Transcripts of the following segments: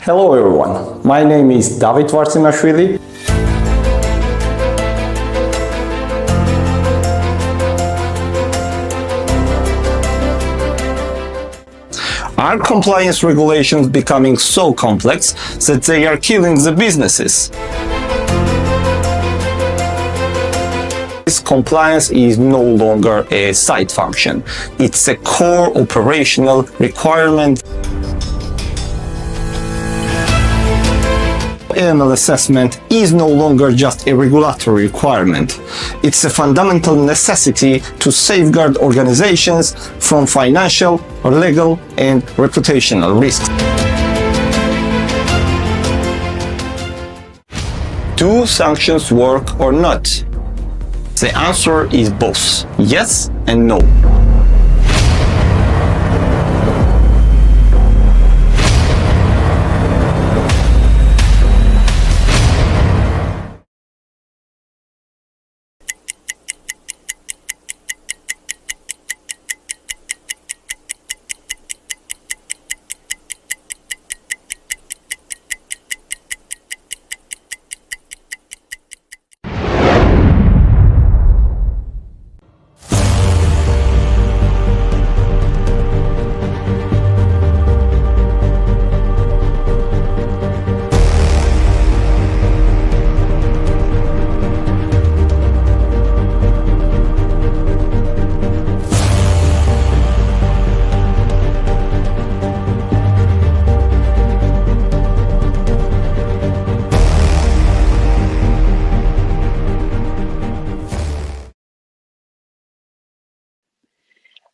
Hello everyone, my name is David Varsimashvili. Are compliance regulations becoming so complex that they are killing the businesses? This compliance is no longer a side function. It's a core operational requirement. AML assessment is no longer just a regulatory requirement. It's a fundamental necessity to safeguard organizations from financial, legal, and reputational risks. Do sanctions work or not? The answer is both yes and no.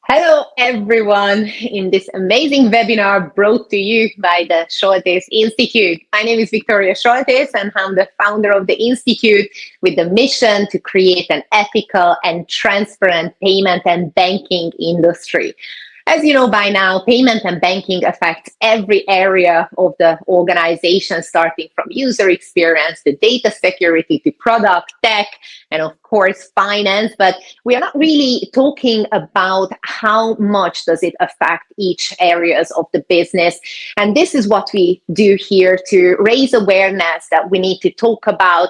Hello, everyone, in this amazing webinar brought to you by the Soltesz Institute. My name is Viktoria Soltesz, and I'm the founder of the Institute with the mission to create an ethical and transparent payment and banking industry. As you know by now, payment and banking affects every area of the organization, starting from user experience to data security to product, tech, and of course, finance. But we are not really talking about how much does it affect each areas of the business. And this is what we do here to raise awareness that we need to talk about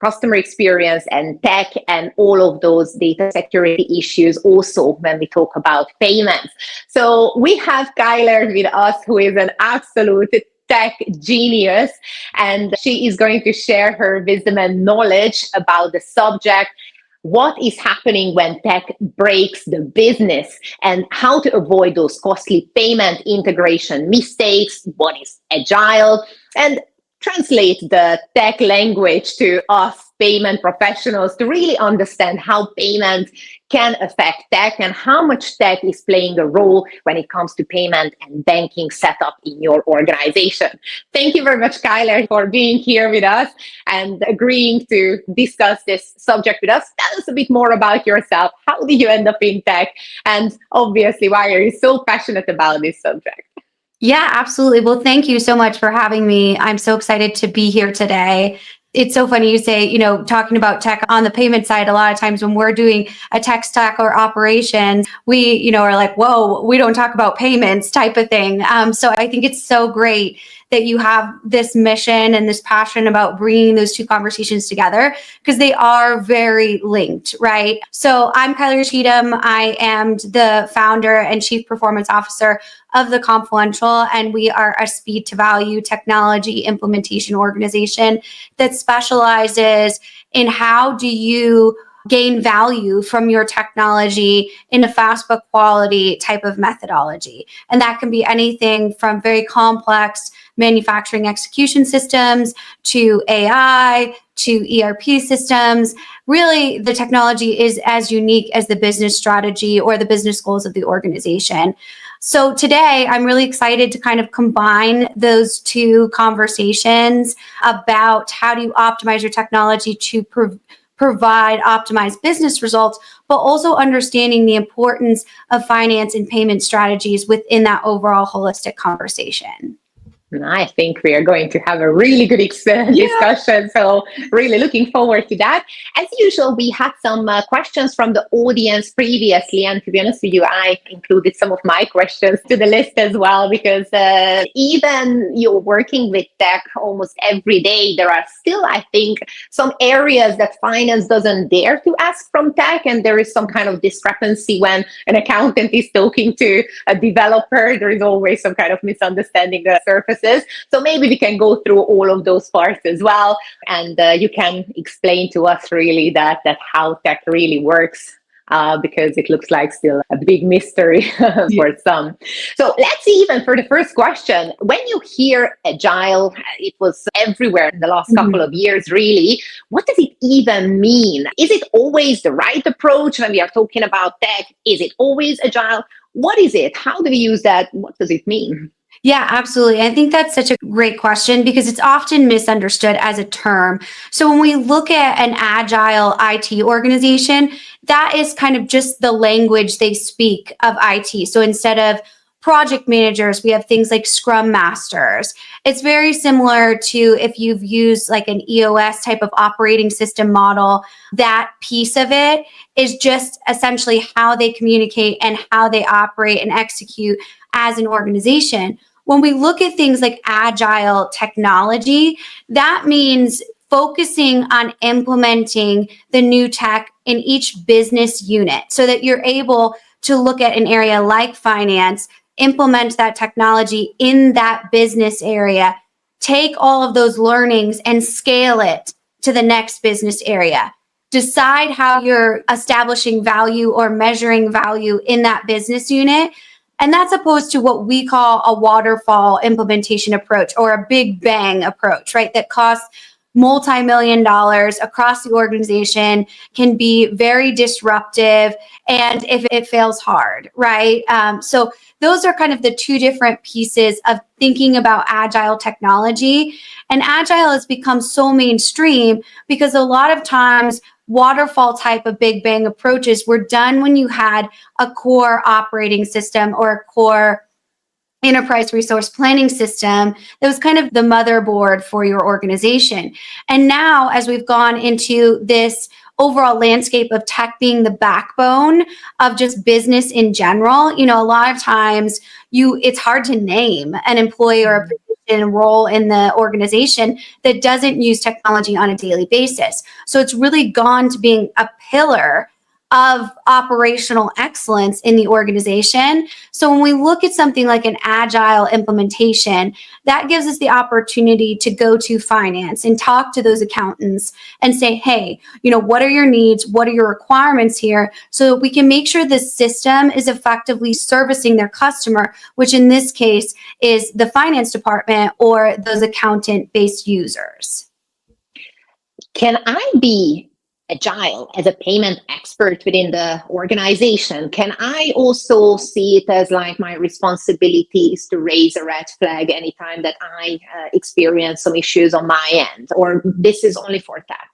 customer experience and tech and all of those data security issues also when we talk about payments. So we have Kyler with us, who is an absolute tech genius, and she is going to share her wisdom and knowledge about the subject. What is happening when tech breaks the business and how to avoid those costly payment integration mistakes, what is agile, and translate the tech language to us payment professionals to really understand how payment can affect tech and how much tech is playing a role when it comes to payment and banking setup in your organization. Thank you very much, Kyler, for being here with us and agreeing to discuss this subject with us. Tell us a bit more about yourself. How did you end up in tech? And obviously, why are you so passionate about this subject? Yeah, absolutely. Well, thank you so much for having me. I'm so excited to be here today. It's so funny you say, talking about tech on the payment side, a lot of times when we're doing a tech stack or operations, we, are like, whoa, we don't talk about payments type of thing. So I think it's so great that you have this mission and this passion about bringing those two conversations together because they are very linked, right? So I'm Kyler Cheatham. I am the founder and chief performance officer of The Confluential, and we are a speed to value technology implementation organization that specializes in how do you gain value from your technology in a fast but quality type of methodology. And that can be anything from very complex manufacturing execution systems to AI to ERP systems. Really, the technology is as unique as the business strategy or the business goals of the organization. So today, I'm really excited to kind of combine those two conversations about how do you optimize your technology to provide optimized business results, but also understanding the importance of finance and payment strategies within that overall holistic conversation. I think we are going to have a really good discussion. So really looking forward to that. As usual, we had some questions from the audience previously. And to be honest with you, I included some of my questions to the list as well, because even you're working with tech almost every day, there are still, I think, some areas that finance doesn't dare to ask from tech. And there is some kind of discrepancy when an accountant is talking to a developer. There is always some kind of misunderstanding that surfaces. So maybe we can go through all of those parts as well, and you can explain to us really that how tech really works, because it looks like still a big mystery for some. So let's see, even for the first question, when you hear agile, it was everywhere in the last couple of years, really. What does it even mean? Is it always the right approach when we are talking about tech? Is it always agile? What is it? How do we use that? What does it mean? Yeah, absolutely. I think that's such a great question because it's often misunderstood as a term. So when we look at an agile IT organization, that is kind of just the language they speak of IT. So instead of project managers, we have things like scrum masters. It's very similar to if you've used like an EOS type of operating system model. That piece of it is just essentially how they communicate and how they operate and execute as an organization. When we look at things like agile technology, that means focusing on implementing the new tech in each business unit so that you're able to look at an area like finance, implement that technology in that business area, take all of those learnings and scale it to the next business area. Decide how you're establishing value or measuring value in that business unit. And that's opposed to what we call a waterfall implementation approach or a big bang approach, right? That costs multi-million dollars across the organization, can be very disruptive, and if it fails hard, right? So those are kind of the two different pieces of thinking about agile technology. And agile has become so mainstream because a lot of times waterfall type of big bang approaches were done when you had a core operating system or a core enterprise resource planning system that was kind of the motherboard for your organization. And now, as we've gone into this overall landscape of tech being the backbone of just business in general, a lot of times it's hard to name an employee or a position and role in the organization that doesn't use technology on a daily basis. So it's really gone to being a pillar of operational excellence in the organization. So when we look at something like an agile implementation, that gives us the opportunity to go to finance and talk to those accountants and say, hey, what are your needs? What are your requirements here? So that we can make sure the system is effectively servicing their customer, which in this case is the finance department or those accountant-based users. Can I be agile as a payment expert within the organization? Can I also see it as like my responsibility is to raise a red flag anytime that I experience some issues on my end, or this is only for tech?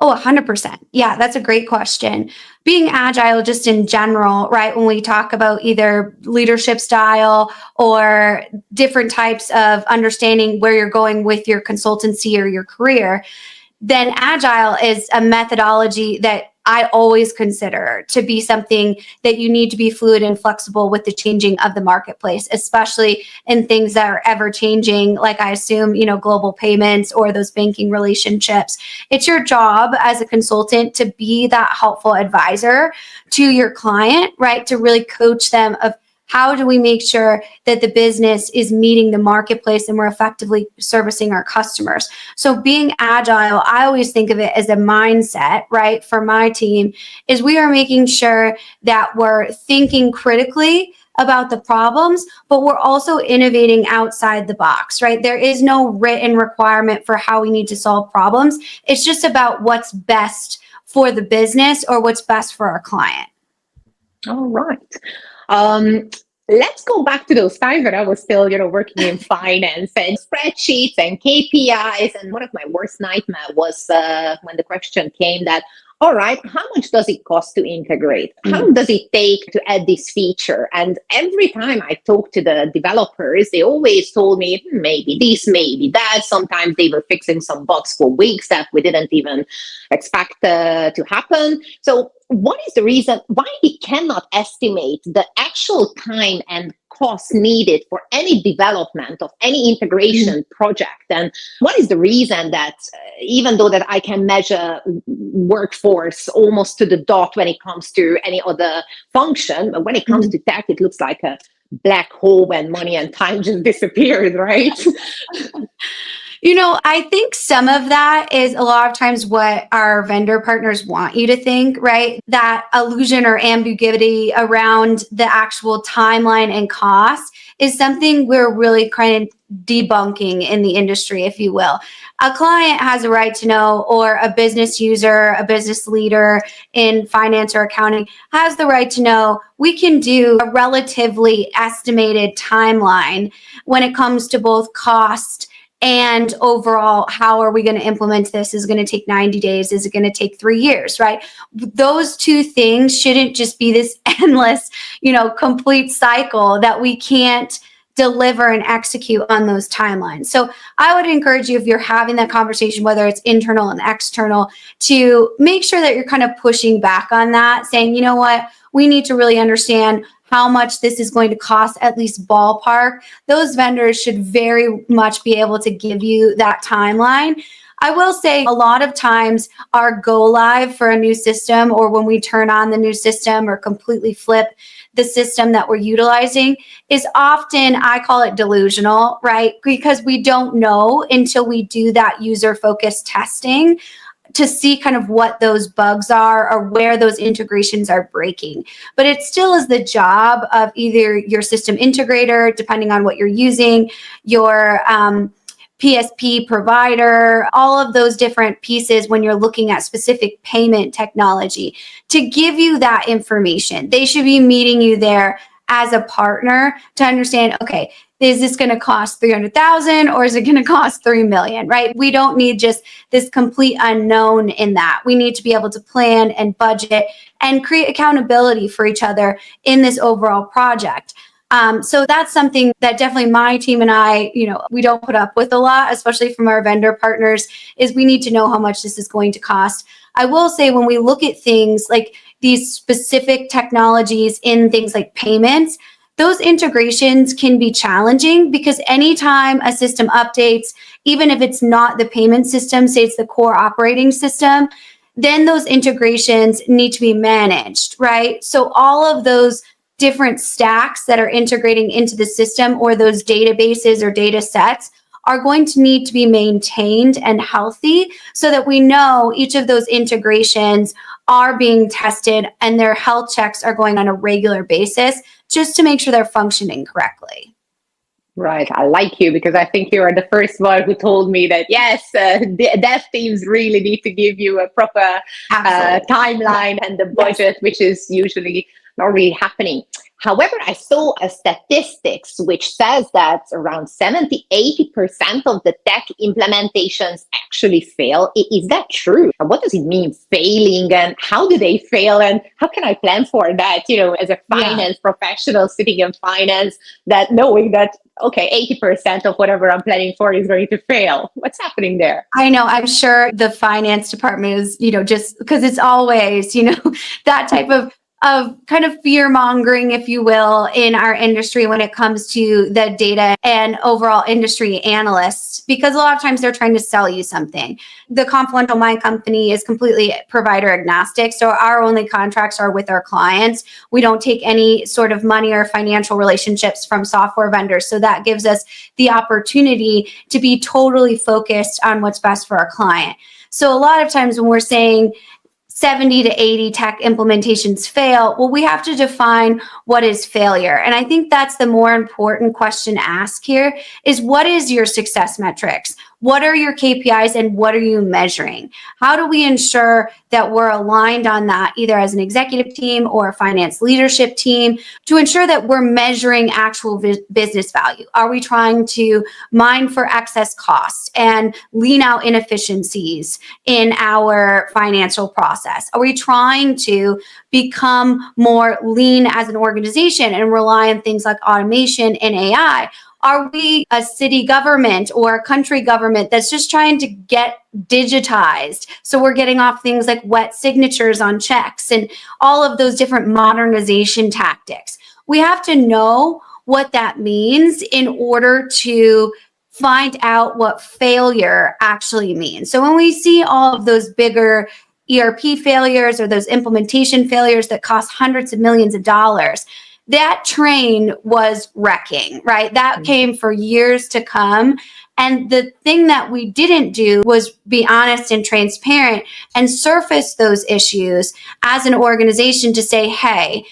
Oh, 100%. Yeah, that's a great question. Being agile just in general, right? When we talk about either leadership style or different types of understanding where you're going with your consultancy or your career, then agile is a methodology that I always consider to be something that you need to be fluid and flexible with the changing of the marketplace, especially in things that are ever changing, like I assume, global payments or those banking relationships. It's your job as a consultant to be that helpful advisor to your client, right? To really coach them of how do we make sure that the business is meeting the marketplace and we're effectively servicing our customers? So being agile, I always think of it as a mindset, right? For my team, is we are making sure that we're thinking critically about the problems, but we're also innovating outside the box, right? There is no written requirement for how we need to solve problems. It's just about what's best for the business or what's best for our client. All right. Let's go back to those times when I was still, working in finance and spreadsheets and KPIs. And one of my worst nightmares was when the question came that, all right, how much does it cost to integrate? How does it take to add this feature? And every time I talk to the developers, they always told me, maybe this, maybe that. Sometimes they were fixing some bugs for weeks that we didn't even expect to happen. So what is the reason why we cannot estimate the actual time and cost needed for any development of any integration project? And what is the reason that even though that I can measure workforce almost to the dot when it comes to any other function, but when it comes to tech, it looks like a black hole when money and time just disappeared, right? I think some of that is a lot of times what our vendor partners want you to think, right? That illusion or ambiguity around the actual timeline and cost is something we're really kind of debunking in the industry, if you will. A client has a right to know, or a business user, a business leader in finance or accounting has the right to know. We can do a relatively estimated timeline when it comes to both cost and overall, how are we going to implement this? Is it going to take 90 days? Is it going to take 3 years, right? Those two things shouldn't just be this endless, complete cycle that we can't deliver and execute on those timelines. So I would encourage you, if you're having that conversation, whether it's internal and external, to make sure that you're kind of pushing back on that, saying, you know what, we need to really understand how much this is going to cost, at least ballpark. Those vendors should very much be able to give you that timeline. I will say a lot of times our go live for a new system, or when we turn on the new system or completely flip the system that we're utilizing, is often, I call it delusional, right? Because we don't know until we do that user-focused testing to see kind of what those bugs are or where those integrations are breaking. But it still is the job of either your system integrator, depending on what you're using, your PSP provider, all of those different pieces when you're looking at specific payment technology, to give you that information. They should be meeting you there as a partner to understand, okay, is this going to cost 300,000 or is it going to cost 3 million, right? We don't need just this complete unknown in that. We need to be able to plan and budget and create accountability for each other in this overall project. So that's something that definitely my team and I, we don't put up with a lot, especially from our vendor partners, is we need to know how much this is going to cost. I will say, when we look at things like these specific technologies in things like payments, those integrations can be challenging, because anytime a system updates, even if it's not the payment system, say it's the core operating system, then those integrations need to be managed, right? So all of those different stacks that are integrating into the system, or those databases or data sets, are going to need to be maintained and healthy, so that we know each of those integrations are being tested and their health checks are going on a regular basis, just to make sure they're functioning correctly. Right. I like you, because I think you are the first one who told me that, yes, the dev teams really need to give you a proper timeline and the budget, which is usually not really happening. However, I saw a statistics which says that around 70-80% of the tech implementations actually fail. Is that true? And what does it mean, failing, and how do they fail, and how can I plan for that, as a finance professional sitting in finance, that knowing that, okay, 80% of whatever I'm planning for is going to fail? What's happening there? I know, I'm sure the finance department is, just because it's always, that type of kind of fear mongering, if you will, in our industry when it comes to the data and overall industry analysts, because a lot of times they're trying to sell you something. The Confidential Mind company is completely provider agnostic, so our only contracts are with our clients. We don't take any sort of money or financial relationships from software vendors, so that gives us the opportunity to be totally focused on what's best for our client. So a lot of times when we're saying 70 to 80 tech implementations fail, well, we have to define what is failure. And I think that's the more important question to ask here, is what is your success metrics? What are your KPIs and what are you measuring? How do we ensure that we're aligned on that, either as an executive team or a finance leadership team, to ensure that we're measuring actual business value? Are we trying to mine for excess costs and lean out inefficiencies in our financial process? Are we trying to become more lean as an organization and rely on things like automation and AI? Are we a city government or a country government that's just trying to get digitized? So we're getting off things like wet signatures on checks and all of those different modernization tactics. We have to know what that means in order to find out what failure actually means. So when we see all of those bigger ERP failures or those implementation failures that cost hundreds of millions of dollars, that train was wrecking, right? That came for years to come. And the thing that we didn't do was be honest and transparent and surface those issues as an organization to say, hey,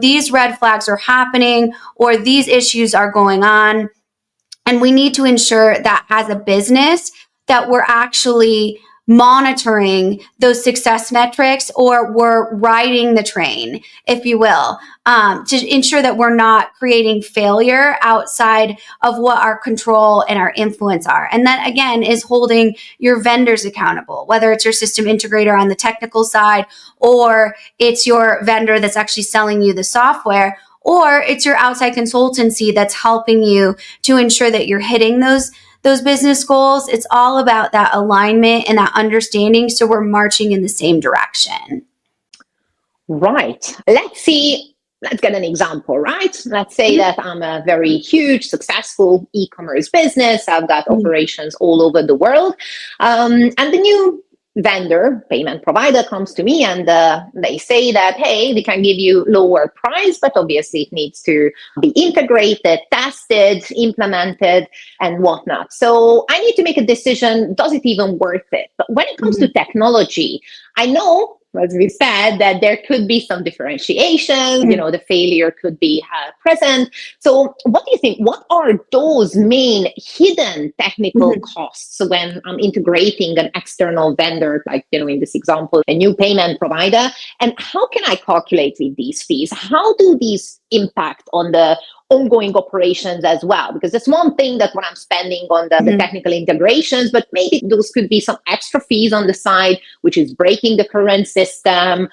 these red flags are happening or these issues are going on. And we need to ensure that as a business that we're actually monitoring those success metrics, or we're riding the train, if you will, to ensure that we're not creating failure outside of what our control and our influence are. And that, again, is holding your vendors accountable, whether it's your system integrator on the technical side, or it's your vendor that's actually selling you the software, or it's your outside consultancy that's helping you to ensure that you're hitting those business goals. It's all about that alignment and that understanding, so we're marching in the same direction. Right. Let's get an example, right? Let's say that I'm a very huge, successful e-commerce business. I've got operations all over the world. And the new vendor, payment provider, comes to me and they say that, hey, we can give you lower price, but obviously it needs to be integrated, tested, implemented, and whatnot. So I need to make a decision, does it even worth it? But when it comes to technology, I know, as we said, that there could be some differentiation, the failure could be present. So what do you think? What are those main hidden technical costs when I'm integrating an external vendor, like, in this example, a new payment provider? And how can I calculate with these fees? How do these impact on the ongoing operations as well? Because it's one thing that when I'm spending on the technical integrations, but maybe those could be some extra fees on the side, which is breaking the current system,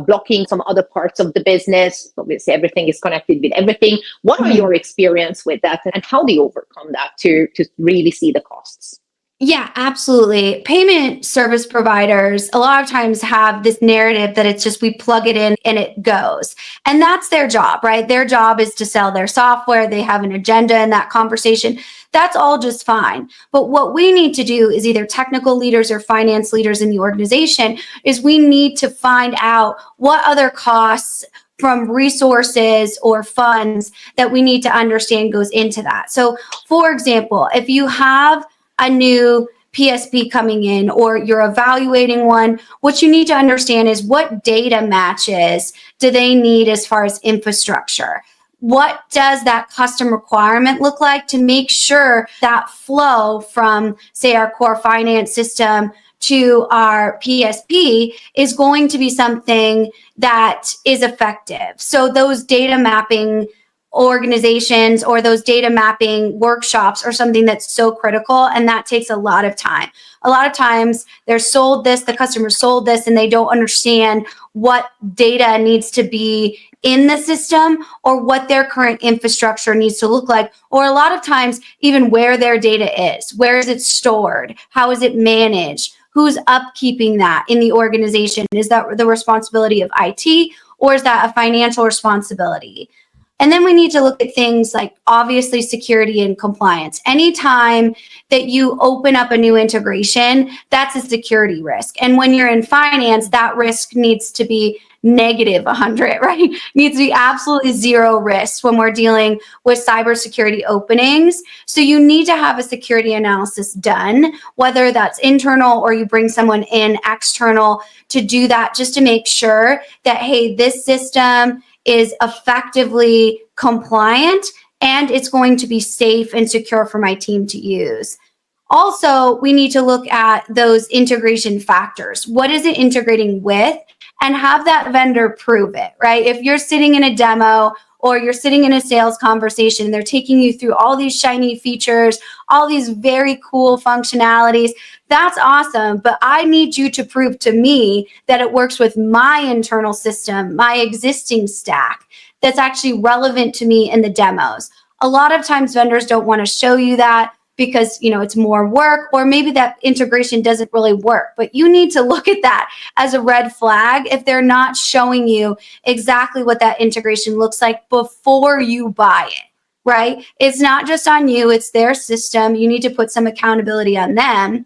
blocking some other parts of the business. Obviously, everything is connected with everything. What are your experience with that, and how do you overcome that to really see the costs? Yeah, absolutely. Payment service providers a lot of times have this narrative that it's just we plug it in and it goes. And that's their job, right? Their job is to sell their software. They have an agenda in that conversation. That's all just fine. But what we need to do is, either technical leaders or finance leaders in the organization, is we need to find out what other costs from resources or funds that we need to understand goes into that. So, for example, if you have a new PSP coming in or you're evaluating one, what you need to understand is what data matches do they need as far as infrastructure? What does that custom requirement look like to make sure that flow from, say, our core finance system to our PSP is going to be something that is effective? So those data mapping organizations or those data mapping workshops are something that's so critical, and that takes a lot of time. A lot of times the customer sold this, and they don't understand what data needs to be in the system or what their current infrastructure needs to look like, or a lot of times even where their data is. Where is it stored? How is it managed? Who's upkeeping that in the organization? Is that the responsibility of IT, or is that a financial responsibility? And then we need to look at things like, obviously, security and compliance. Anytime that you open up a new integration, that's a security risk. And when you're in finance, that risk needs to be negative 100, right? Needs to be absolutely zero risk when we're dealing with cybersecurity openings. So you need to have a security analysis done, whether that's internal or you bring someone in external to do that, just to make sure that, hey, this system is effectively compliant and it's going to be safe and secure for my team to use. Also, we need to look at those integration factors. What is it integrating with? And have that vendor prove it, right? If you're sitting in a demo or you're sitting in a sales conversation, they're taking you through all these shiny features, all these very cool functionalities. That's awesome, but I need you to prove to me that it works with my internal system, my existing stack, that's actually relevant to me in the demos. A lot of times vendors don't want to show you that because, it's more work, or maybe that integration doesn't really work. But you need to look at that as a red flag if they're not showing you exactly what that integration looks like before you buy it, right? It's not just on you, it's their system. You need to put some accountability on them.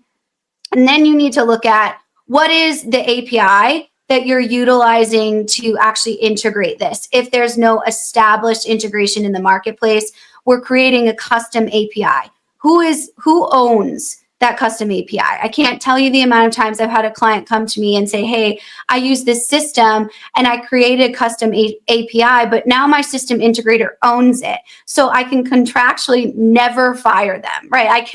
And then you need to look at what is the API that you're utilizing to actually integrate this. If there's no established integration in the marketplace, we're creating a custom API. Who owns that custom API? I can't tell you the amount of times I've had a client come to me and say, hey, I use this system and I created a custom API, but now my system integrator owns it. So I can contractually never fire them, right?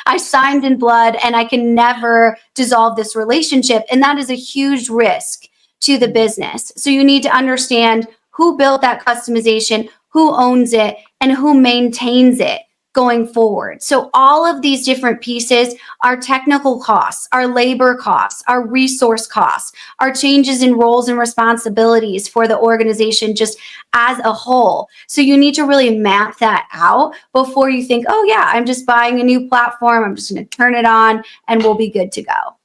I signed in blood and I can never dissolve this relationship. And that is a huge risk to the business. So you need to understand who built that customization, who owns it, and who maintains it going forward. So all of these different pieces are technical costs, our labor costs, our resource costs, our changes in roles and responsibilities for the organization just as a whole. So you need to really map that out before you think, oh yeah, I'm just buying a new platform, I'm just going to turn it on and we'll be good to go.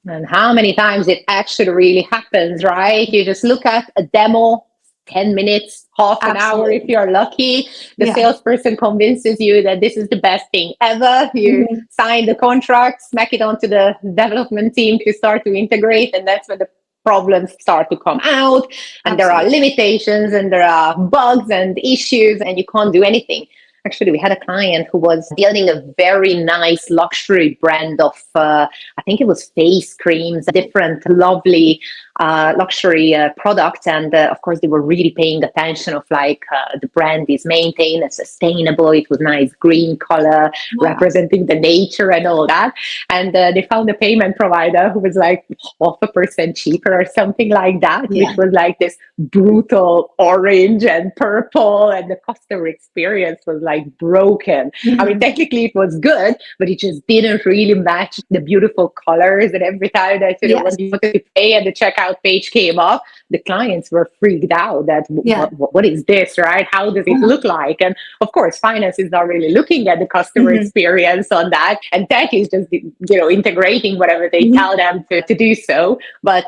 And how many times it actually really happens, right? You just look at a demo, 10 minutes, half an hour if you're lucky. The salesperson convinces you that this is the best thing ever. You sign the contract, smack it onto the development team to start to integrate, and that's when the problems start to come out. And there are limitations and there are bugs and issues, and you can't do anything. Actually, we had a client who was building a very nice luxury brand of, I think it was face creams, different lovely luxury products. And of course, they were really paying attention of the brand is maintained and sustainable. It was nice green color, representing the nature and all that. And they found a payment provider who was like 0.5% cheaper or something like that, which was like this brutal orange and purple. And the customer experience was like broken. I mean, technically it was good, but it just didn't really match the beautiful colors. And every time that when you wanted to pay and the checkout page came up, the clients were freaked out that what is this, right? How does it look like? And of course, finance is not really looking at the customer experience on that. And tech is just, integrating whatever they tell them to do so. But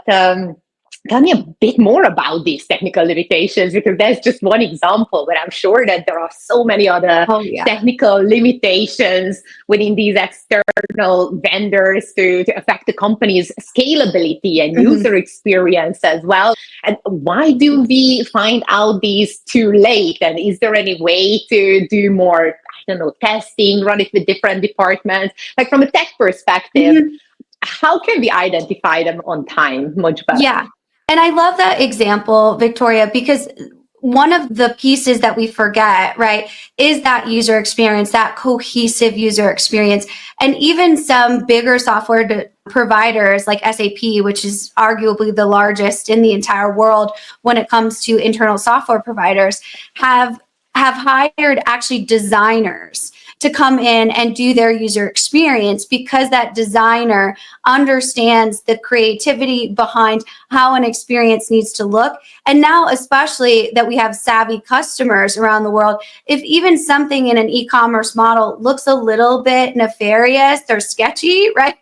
tell me a bit more about these technical limitations, because that's just one example, but I'm sure that there are so many other technical limitations within these external vendors to affect the company's scalability and user experience as well. And why do we find out these too late? And is there any way to do more, testing, run it with different departments? Like from a tech perspective, how can we identify them on time much better? Yeah. And I love that example, Victoria, because one of the pieces that we forget, right, is that user experience, that cohesive user experience. And even some bigger software providers like SAP, which is arguably the largest in the entire world when it comes to internal software providers, have hired actually designers to come in and do their user experience, because that designer understands the creativity behind how an experience needs to look. And now, especially that we have savvy customers around the world, if even something in an e-commerce model looks a little bit nefarious or sketchy, right,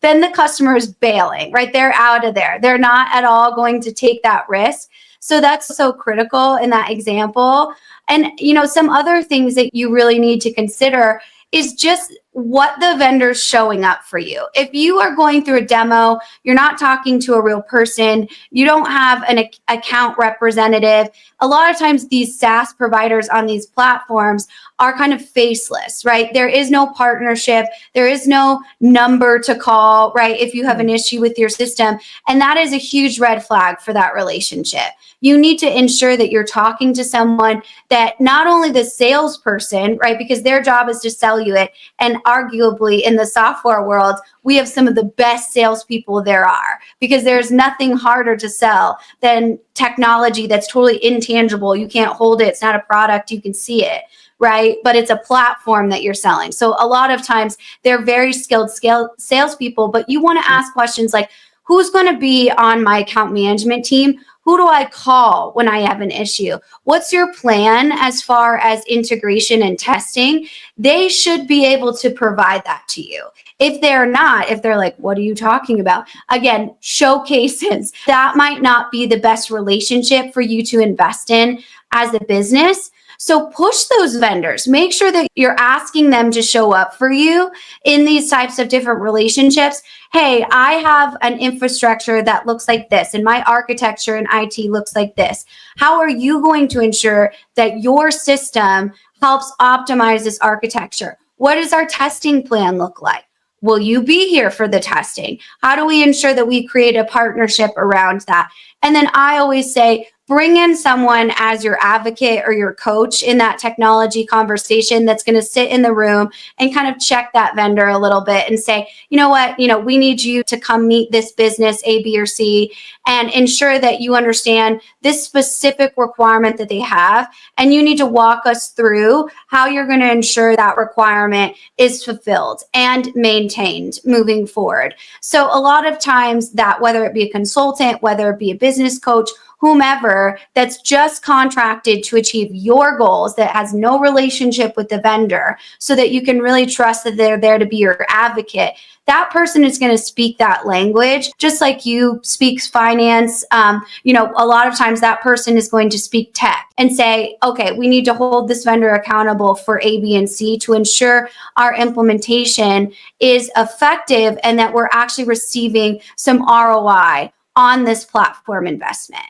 then the customer is bailing, right? They're out of there. They're not at all going to take that risk. So that's so critical in that example. And, some other things that you really need to consider is just what the vendor's showing up for you. If you are going through a demo, you're not talking to a real person, you don't have an account representative. A lot of times these SaaS providers on these platforms are kind of faceless, right? There is no partnership. There is no number to call, right? If you have an issue with your system. And that is a huge red flag for that relationship, you need to ensure that you're talking to someone that not only the salesperson, right, because their job is to sell you it. And arguably in the software world, we have some of the best salespeople there are, because there's nothing harder to sell than technology that's totally intangible. You can't hold it. It's not a product. You can see it, right? But it's a platform that you're selling. So a lot of times they're very skilled salespeople, but you want to ask questions like, who's going to be on my account management team? Who do I call when I have an issue? What's your plan as far as integration and testing? They should be able to provide that to you. If they're not, if they're like, what are you talking about? Again, showcases. That might not be the best relationship for you to invest in as a business. So push those vendors. Make sure that you're asking them to show up for you in these types of different relationships. Hey, I have an infrastructure that looks like this, and my architecture and IT looks like this. How are you going to ensure that your system helps optimize this architecture? What does our testing plan look like? Will you be here for the testing? How do we ensure that we create a partnership around that? And then I always say, bring in someone as your advocate or your coach in that technology conversation that's going to sit in the room and kind of check that vendor a little bit and say, you know what, we need you to come meet this business A, B, or C and ensure that you understand this specific requirement that they have. And you need to walk us through how you're going to ensure that requirement is fulfilled and maintained moving forward. So a lot of times that, whether it be a consultant, whether it be a business coach, whomever that's just contracted to achieve your goals, that has no relationship with the vendor, so that you can really trust that they're there to be your advocate. That person is going to speak that language, just like you speak finance. A lot of times that person is going to speak tech and say, okay, we need to hold this vendor accountable for A, B, and C to ensure our implementation is effective and that we're actually receiving some ROI on this platform investment.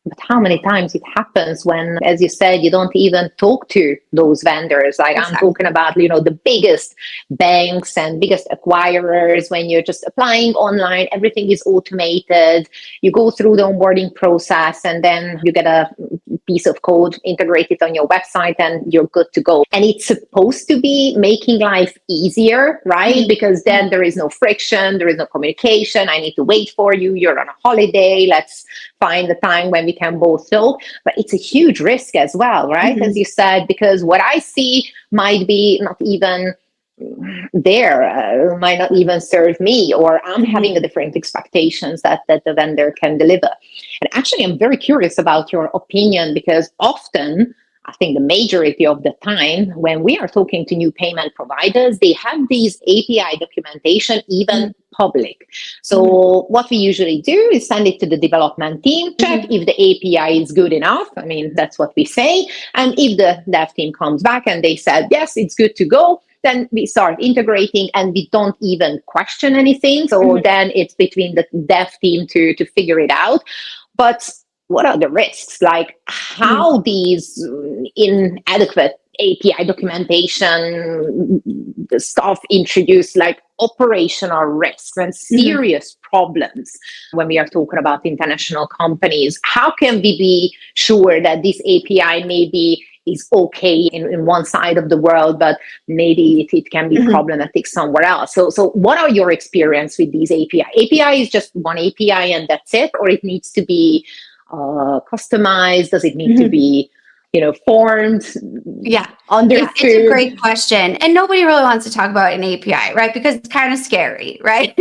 But how many times it happens when, as you said, you don't even talk to those vendors? Like exactly. I'm talking about, the biggest banks and biggest acquirers. When you're just applying online, everything is automated. You go through the onboarding process and then you get a piece of code integrated on your website and you're good to go. And it's supposed to be making life easier, right? Mm-hmm. Because then there is no friction, there is no communication. I need to wait for you. You're on a holiday. Let's find the time when we can both talk. But it's a huge risk as well, right? Mm-hmm. As you said, because what I see might be not even there, might not even serve me, or I'm having a different expectations that the vendor can deliver. And actually, I'm very curious about your opinion, because often, I think the majority of the time, when we are talking to new payment providers, they have these API documentation even public. So what we usually do is send it to the development team, check if the API is good enough. I mean, that's what we say. And if the dev team comes back and they said, yes, it's good to go, then we start integrating and we don't even question anything. So then it's between the dev team to figure it out. But what are the risks? Like how these inadequate API documentation stuff introduce like operational risks and serious problems when we are talking about international companies? How can we be sure that this API maybe is okay in one side of the world, but maybe it can be problematic somewhere else? So what are your experience with these API? API is just one API and that's it, or it needs to be customized? Does it need to be, formed? Yeah. Understood? Yeah, it's a great question. And nobody really wants to talk about an API, right? Because it's kind of scary, right?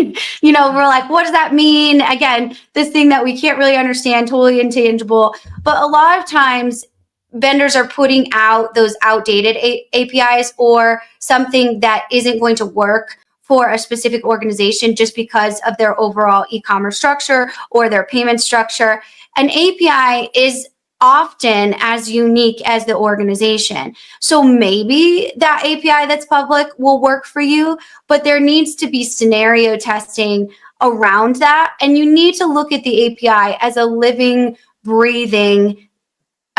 We're like, what does that mean? Again, this thing that we can't really understand, totally intangible. But a lot of times vendors are putting out those outdated APIs or something that isn't going to work for a specific organization just because of their overall e-commerce structure or their payment structure. An API is often as unique as the organization. So maybe that API that's public will work for you, but there needs to be scenario testing around that. And you need to look at the API as a living, breathing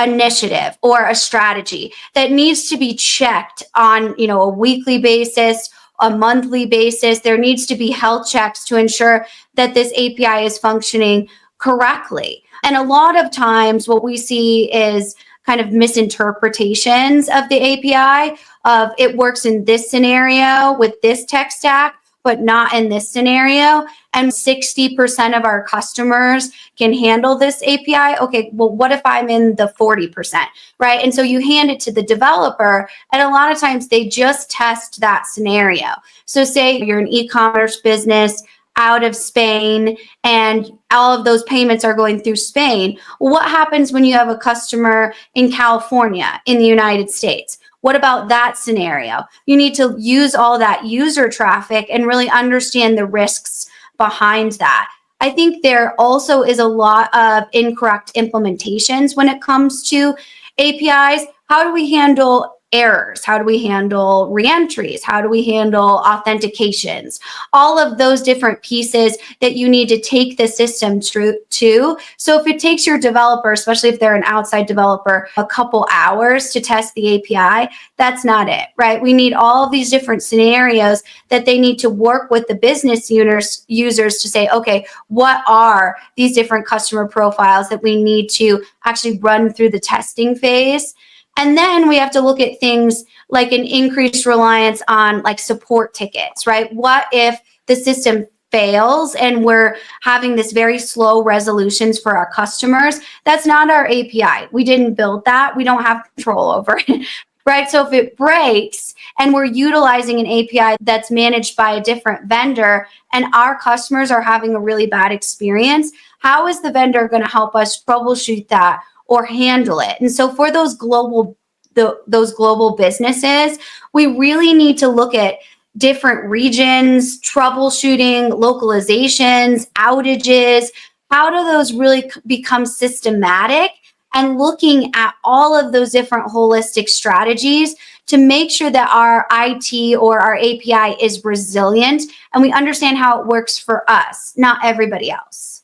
initiative or a strategy that needs to be checked on, a weekly basis, a monthly basis. There needs to be health checks to ensure that this API is functioning correctly. And a lot of times what we see is kind of misinterpretations of the API of it works in this scenario with this tech stack, but not in this scenario. And 60% of our customers can handle this API. Okay, well, what if I'm in the 40%, right? And so you hand it to the developer, and a lot of times they just test that scenario. So say you're an e-commerce business out of Spain and all of those payments are going through Spain. What happens when you have a customer in California, in the United States? What about that scenario? You need to use all that user traffic and really understand the risks behind that. I think there also is a lot of incorrect implementations when it comes to APIs. How do we handle errors? How do we handle reentries? How do we handle authentications? All of those different pieces that you need to take the system through to. So if it takes your developer, especially if they're an outside developer, a couple hours to test the API, that's not it, right? We need all of these different scenarios that they need to work with the business users to say, okay, what are these different customer profiles that we need to actually run through the testing phase? And then we have to look at things like an increased reliance on like support tickets, right? What if the system fails and we're having this very slow resolutions for our customers? That's not our API. We didn't build that. We don't have control over it, right? So if it breaks and we're utilizing an API that's managed by a different vendor and our customers are having a really bad experience, how is the vendor going to help us troubleshoot that or handle it? And so for those global businesses, we really need to look at different regions, troubleshooting, localizations, outages. How do those really become systematic? And looking at all of those different holistic strategies to make sure that our IT or our API is resilient and we understand how it works for us, not everybody else.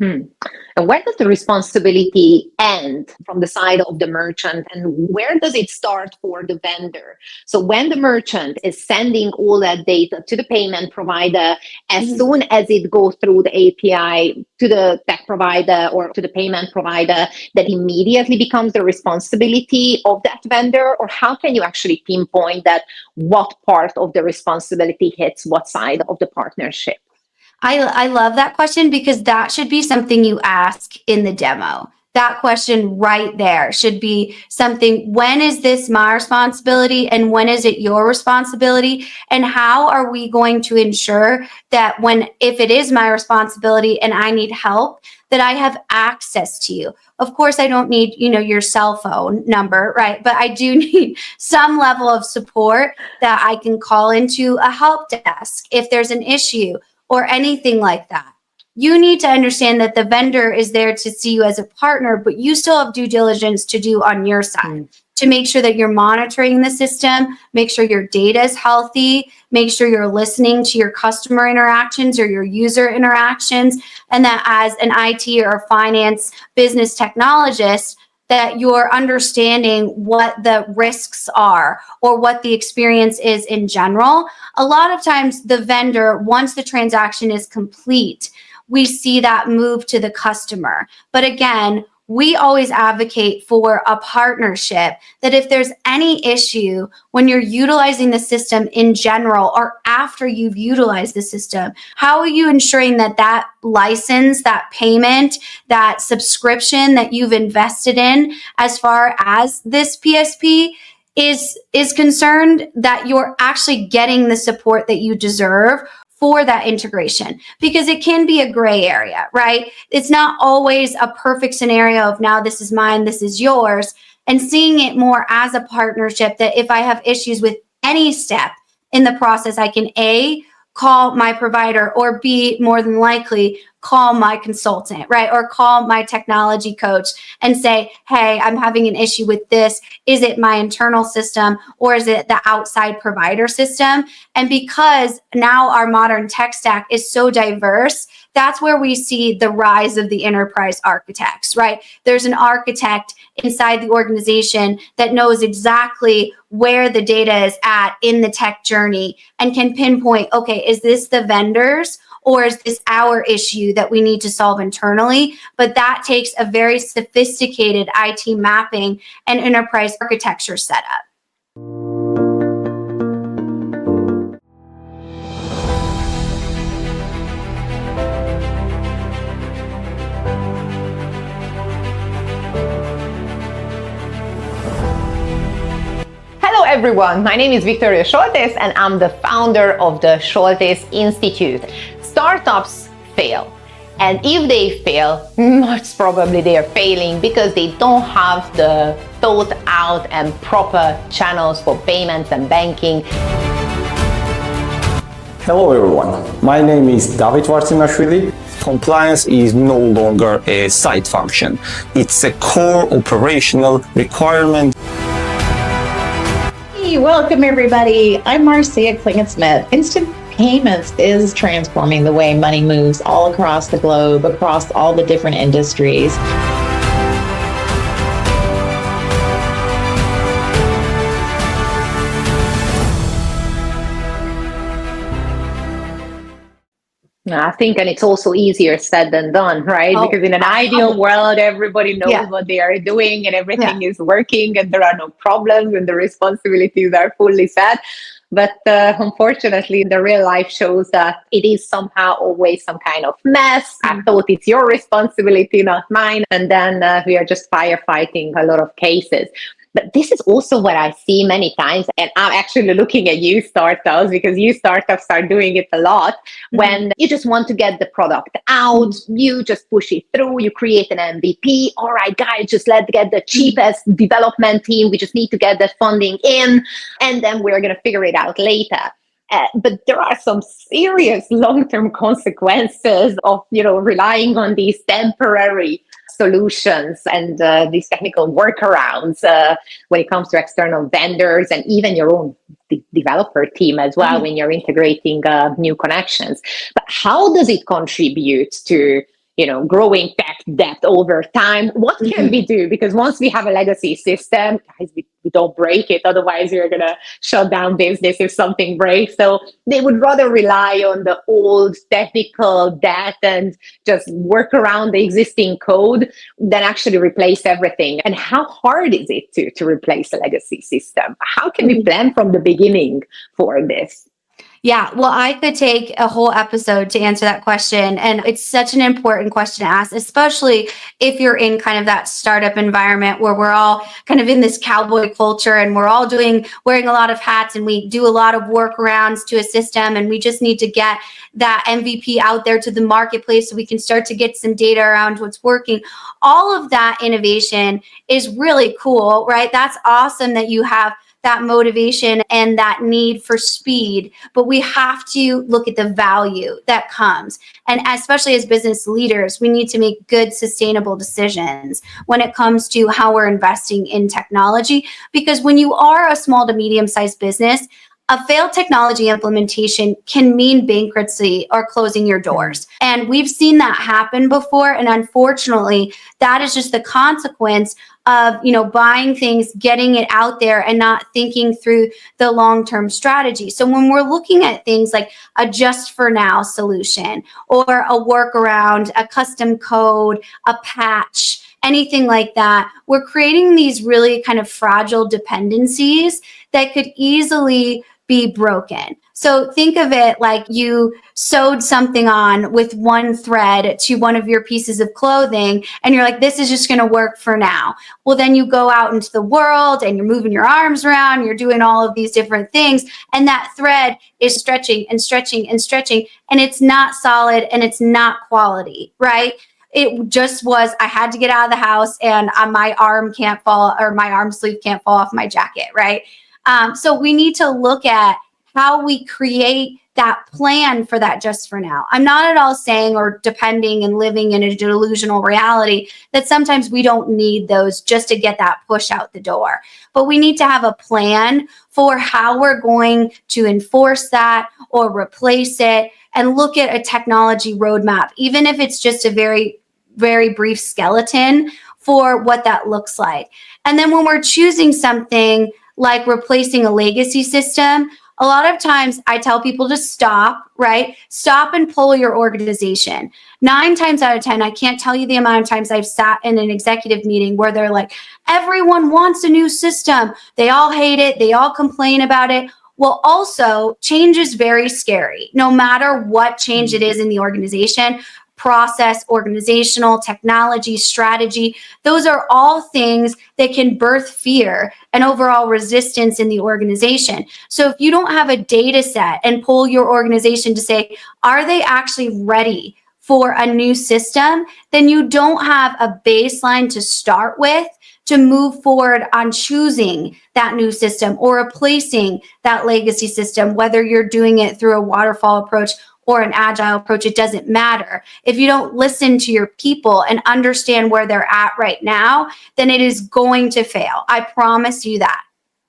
And where does the responsibility end from the side of the merchant, and where does it start for the vendor? So when the merchant is sending all that data to the payment provider, as soon as it goes through the API to the tech provider or to the payment provider, that immediately becomes the responsibility of that vendor? Or how can you actually pinpoint that what part of the responsibility hits what side of the partnership? I love that question because that should be something you ask in the demo. That question right there should be something, when is this my responsibility and when is it your responsibility? And how are we going to ensure that if it is my responsibility and I need help, that I have access to you? Of course, I don't need, your cell phone number, right? But I do need some level of support that I can call into a help desk if there's an issue or anything like that. You need to understand that the vendor is there to see you as a partner, but you still have due diligence to do on your side to make sure that you're monitoring the system, make sure your data is healthy, make sure you're listening to your customer interactions or your user interactions, and that as an IT or finance business technologist, that you're understanding what the risks are or what the experience is in general. A lot of times the vendor, once the transaction is complete, we see that move to the customer. But again, we always advocate for a partnership, that if there's any issue when you're utilizing the system in general or after you've utilized the system, how are you ensuring that that license, that payment, that subscription that you've invested in as far as this PSP is concerned, that you're actually getting the support that you deserve for that integration? Because it can be a gray area, right? It's not always a perfect scenario of now this is mine, this is yours, and seeing it more as a partnership, that if I have issues with any step in the process, I can A, call my provider, or B, more than likely, call my consultant, right? Or call my technology coach and say, hey, I'm having an issue with this. Is it my internal system or is it the outside provider system? And because now our modern tech stack is so diverse, that's where we see the rise of the enterprise architects, right? There's an architect inside the organization that knows exactly where the data is at in the tech journey and can pinpoint, okay, is this the vendors or is this our issue issue that we need to solve internally, but that takes a very sophisticated IT mapping and enterprise architecture setup. Hello everyone, my name is Viktoria Soltesz and I'm the founder of the Soltesz Institute. Startups fail, and if they fail, most probably they are failing because they don't have the thought out and proper channels for payments and banking. Hello everyone, my name is David Varsimashvili. Compliance is no longer a side function. It's a core operational requirement. Hey, welcome everybody. I'm Marcia Klingon-Smith. Instant payments is transforming the way money moves all across the globe, across all the different industries. I think, and it's also easier said than done, right? Because in an ideal world, everybody knows what they are doing and everything is working and there are no problems and the responsibilities are fully set. But unfortunately, the real life shows that it is somehow always some kind of mess. I thought it's your responsibility, not mine. And then we are just firefighting a lot of cases. But this is also what I see many times. And I'm actually looking at you startups because you startups are doing it a lot. When you just want to get the product out, you just push it through, you create an MVP. All right, guys, just let's get the cheapest development team. We just need to get the funding in, and then we're going to figure it out later. But there are some serious long-term consequences of, relying on these temporary solutions and these technical workarounds when it comes to external vendors and even your own developer team as well when you're integrating new connections. But how does it contribute to growing tech debt over time? What can we do? Because once we have a legacy system, guys, we don't break it. Otherwise, you're going to shut down business if something breaks. So they would rather rely on the old technical debt and just work around the existing code than actually replace everything. And how hard is it to replace a legacy system? How can we plan from the beginning for this? Yeah, well, I could take a whole episode to answer that question. And it's such an important question to ask, especially if you're in kind of that startup environment where we're all kind of in this cowboy culture and we're all wearing a lot of hats and we do a lot of workarounds to a system. And we just need to get that MVP out there to the marketplace so we can start to get some data around what's working. All of that innovation is really cool, right? That's awesome that you have that motivation and that need for speed, but we have to look at the value that comes. And especially as business leaders, we need to make good, sustainable decisions when it comes to how we're investing in technology. Because when you are a small to medium-sized business, a failed technology implementation can mean bankruptcy or closing your doors. And we've seen that happen before. And unfortunately, that is just the consequence of, buying things, getting it out there and not thinking through the long-term strategy. So when we're looking at things like a just for now solution or a workaround, a custom code, a patch, anything like that, we're creating these really kind of fragile dependencies that could easily be broken. So think of it like you sewed something on with one thread to one of your pieces of clothing and you're like, this is just going to work for now. Well, then you go out into the world and you're moving your arms around, you're doing all of these different things, and that thread is stretching and stretching and stretching, and it's not solid and it's not quality, right? It just was, I had to get out of the house and my arm can't fall, or my arm sleeve can't fall off my jacket, right? So we need to look at how we create that plan for that just for now. I'm not at all saying or depending and living in a delusional reality that sometimes we don't need those just to get that push out the door. But we need to have a plan for how we're going to enforce that or replace it and look at a technology roadmap, even if it's just a very, very brief skeleton for what that looks like. And then when we're choosing something like replacing a legacy system, A lot of times I tell people to stop, right? Stop and pull your organization. 9 times out of 10, I can't tell you the amount of times I've sat in an executive meeting where they're like, everyone wants a new system. They all hate it. They all complain about it. Well, also, change is very scary. No matter what change it is in the organization, process, organizational, technology, strategy, those are all things that can birth fear and overall resistance in the organization. So if you don't have a data set and pull your organization to say, are they actually ready for a new system, then you don't have a baseline to start with to move forward on choosing that new system or replacing that legacy system, whether you're doing it through a waterfall approach or an agile approach, it doesn't matter. If you don't listen to your people and understand where they're at right now, then it is going to fail. I promise you that.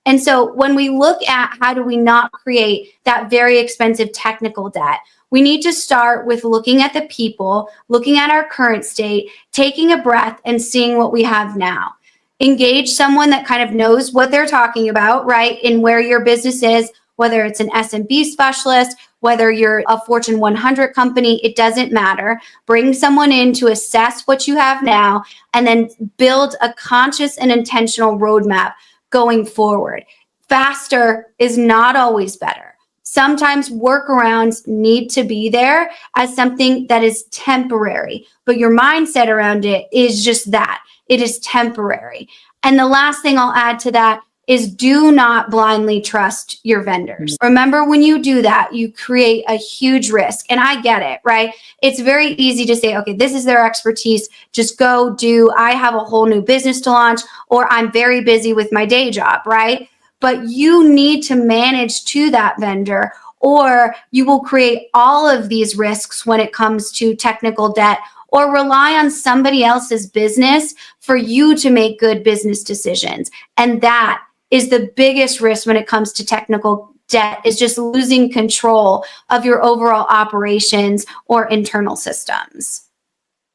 And so when we look at how do we not create that very expensive technical debt, we need to start with looking at the people, looking at our current state, taking a breath and seeing what we have now. Engage someone that kind of knows what they're talking about, right? In where your business is, whether it's an SMB specialist, whether you're a Fortune 100 company, it doesn't matter. Bring someone in to assess what you have now and then build a conscious and intentional roadmap going forward. Faster is not always better. Sometimes workarounds need to be there as something that is temporary, but your mindset around it is just that. It is temporary. And the last thing I'll add to that is do not blindly trust your vendors. Remember, when you do that, you create a huge risk. And I get it, right? It's very easy to say, okay, this is their expertise. Just go do, I have a whole new business to launch, or I'm very busy with my day job, right? But you need to manage to that vendor, or you will create all of these risks when it comes to technical debt, or rely on somebody else's business for you to make good business decisions. And that is the biggest risk when it comes to technical debt, is just losing control of your overall operations or internal systems.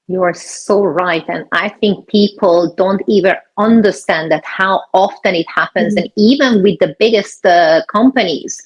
You are so right. And I think people don't even understand that how often it happens. And even with the biggest companies.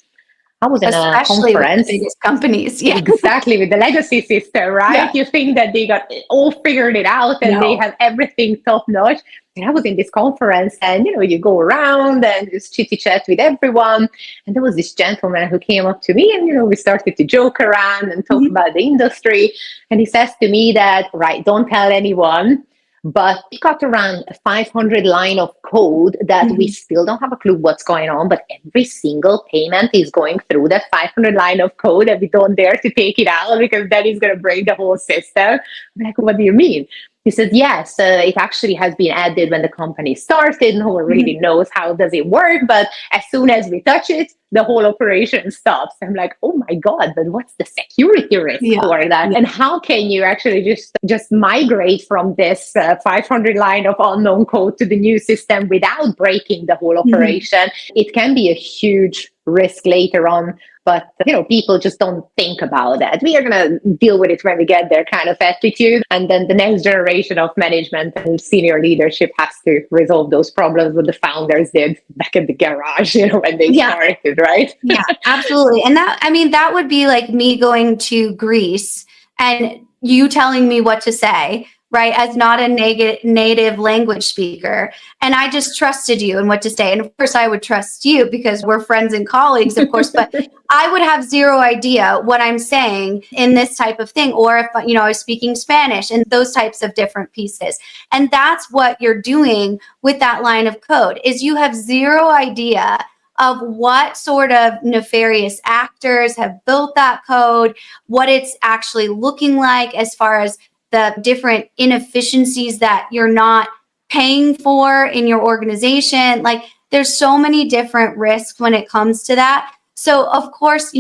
I was in Especially a conference. with the biggest companies. Yeah. Exactly, with the legacy system, right? Yeah. You think that they got all figured it out and they have everything top notch. And I was in this conference and, you go around and just chitty chat with everyone. And there was this gentleman who came up to me and, we started to joke around and talk about the industry. And he says to me that, right, don't tell anyone. But we got around a 500 line of code that we still don't have a clue what's going on, but every single payment is going through that 500 line of code and we don't dare to take it out because that is going to break the whole system. I'm like, what do you mean? He said, yes, it actually has been added when the company started. No one really knows how does it work, but as soon as we touch it, the whole operation stops. I'm like, oh my God, but what's the security risk for that? And how can you actually just migrate from this 500 line of unknown code to the new system without breaking the whole operation? It can be a huge risk later on. But, people just don't think about that. We are going to deal with it when we get there kind of attitude. And then the next generation of management and senior leadership has to resolve those problems that the founders did back in the garage, when they started, right? Yeah, absolutely. And that would be like me going to Greece and you telling me what to say, right? As not a native language speaker. And I just trusted you and what to say. And of course I would trust you because we're friends and colleagues, of course, but I would have zero idea what I'm saying in this type of thing. Or if, I was speaking Spanish and those types of different pieces. And that's what you're doing with that line of code, is you have zero idea of what sort of nefarious actors have built that code, what it's actually looking like as far as the different inefficiencies that you're not paying for in your organization. Like, there's so many different risks when it comes to that. So of course,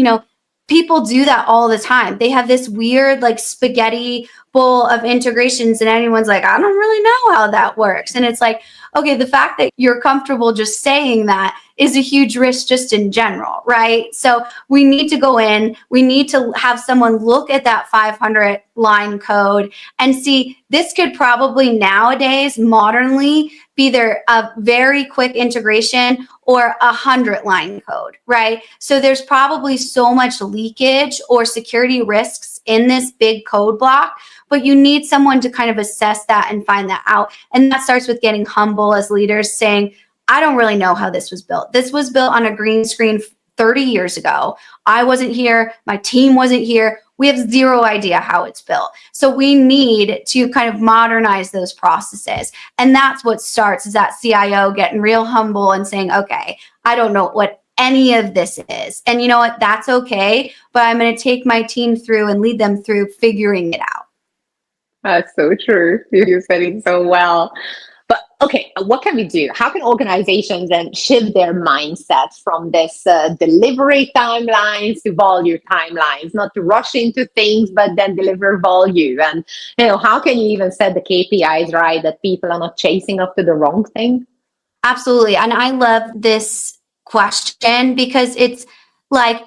people do that all the time. They have this weird like spaghetti bowl of integrations and anyone's like, I don't really know how that works. And it's like, okay, the fact that you're comfortable just saying that is a huge risk just in general, right? So we need to go in, we need to have someone look at that 500 line code and see, this could probably nowadays modernly be either a very quick integration or 100-line code, right? So there's probably so much leakage or security risks in this big code block, but you need someone to kind of assess that and find that out. And that starts with getting humble as leaders, saying, I don't really know how this was built. This was built on a green screen 30 years ago. I wasn't here. My team wasn't here. We have zero idea how it's built. So we need to kind of modernize those processes. And that's what starts, is that CIO getting real humble and saying, okay, I don't know what any of this is. And you know what? That's okay. But I'm going to take my team through and lead them through figuring it out. That's so true. You said it so well. But okay, what can we do? How can organizations then shift their mindsets from this delivery timelines to value timelines, not to rush into things, but then deliver value? And, how can you even set the KPIs right that people are not chasing after the wrong thing? Absolutely. And I love this question because it's like